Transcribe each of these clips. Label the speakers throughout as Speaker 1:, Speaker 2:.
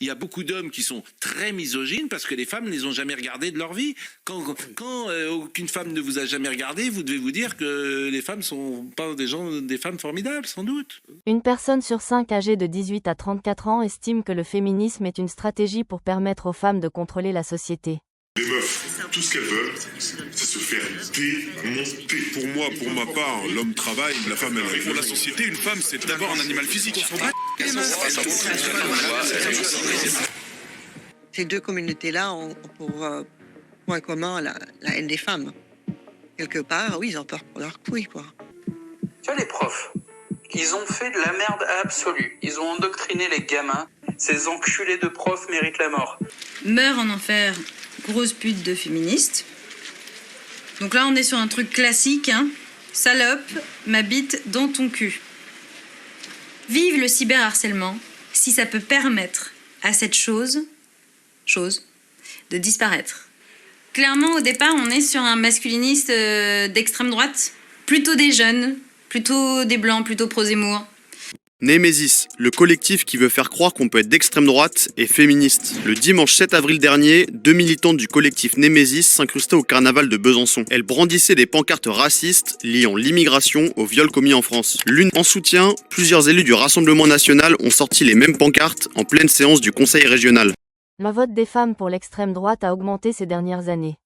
Speaker 1: Il y a beaucoup d'hommes qui sont très misogynes parce que les femmes ne les ont jamais regardés de leur vie. Quand aucune femme ne vous a jamais regardé, vous devez vous dire que les femmes sont pas des femmes formidables, sans doute.
Speaker 2: Une personne sur 5 âgée de 18 à 34 ans estime que le féminisme est une stratégie pour permettre aux femmes de contrôler la société.
Speaker 3: Les meufs, tout ce qu'elles veulent, c'est se faire démonter.
Speaker 4: Pour moi, pour ma part, l'homme travaille, la femme elle. Pour la société, une femme c'est d'abord un animal physique.
Speaker 5: Ces deux communautés-là ont pour point commun la haine des femmes. Quelque part, oui, ils ont peur pour leurs couilles, quoi.
Speaker 6: Tu vois, les profs, ils ont fait de la merde absolue. Ils ont endoctriné les gamins. Ces enculés de profs méritent la mort.
Speaker 7: Meurt en enfer, grosse pute de féministe. Donc là, on est sur un truc classique, hein. Salope, ma bite dans ton cul. Vive le cyberharcèlement, si ça peut permettre à cette chose de disparaître. Clairement, au départ, on est sur un masculiniste d'extrême droite. Plutôt des jeunes, plutôt des blancs, plutôt pro-Zemmour.
Speaker 8: Némésis, le collectif qui veut faire croire qu'on peut être d'extrême droite et féministe. Le dimanche 7 avril dernier, 2 militantes du collectif Némésis s'incrustaient au carnaval de Besançon. Elles brandissaient des pancartes racistes liant l'immigration aux viols commis en France. L'une en soutien, plusieurs élus du Rassemblement national ont sorti les mêmes pancartes en pleine séance du Conseil régional.
Speaker 2: Le vote des femmes pour l'extrême droite a augmenté ces dernières années.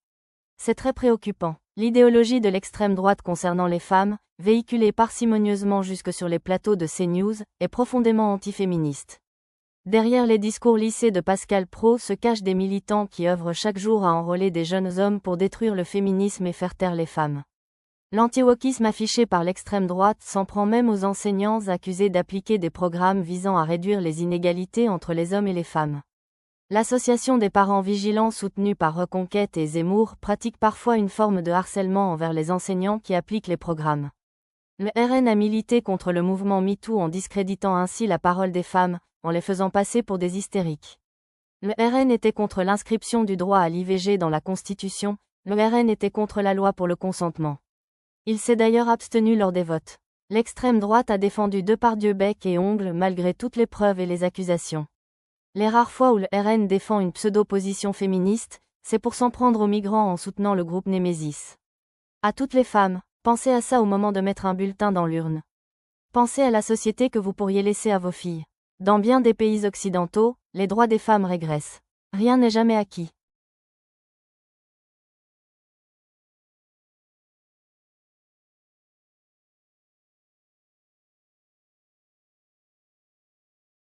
Speaker 2: C'est très préoccupant. L'idéologie de l'extrême droite concernant les femmes, véhiculée parcimonieusement jusque sur les plateaux de CNews, est profondément antiféministe. Derrière les discours lissés de Pascal Praud se cachent des militants qui œuvrent chaque jour à enrôler des jeunes hommes pour détruire le féminisme et faire taire les femmes. L'anti-wokisme affiché par l'extrême droite s'en prend même aux enseignants accusés d'appliquer des programmes visant à réduire les inégalités entre les hommes et les femmes. L'association des parents vigilants soutenue par Reconquête et Zemmour pratique parfois une forme de harcèlement envers les enseignants qui appliquent les programmes. Le RN a milité contre le mouvement MeToo en discréditant ainsi la parole des femmes, en les faisant passer pour des hystériques. Le RN était contre l'inscription du droit à l'IVG dans la Constitution, le RN était contre la loi pour le consentement. Il s'est d'ailleurs abstenu lors des votes. L'extrême droite a défendu Depardieu bec et ongles malgré toutes les preuves et les accusations. Les rares fois où le RN défend une pseudo-position féministe, c'est pour s'en prendre aux migrants en soutenant le groupe Némésis. À toutes les femmes, pensez à ça au moment de mettre un bulletin dans l'urne. Pensez à la société que vous pourriez laisser à vos filles. Dans bien des pays occidentaux, les droits des femmes régressent. Rien n'est jamais acquis.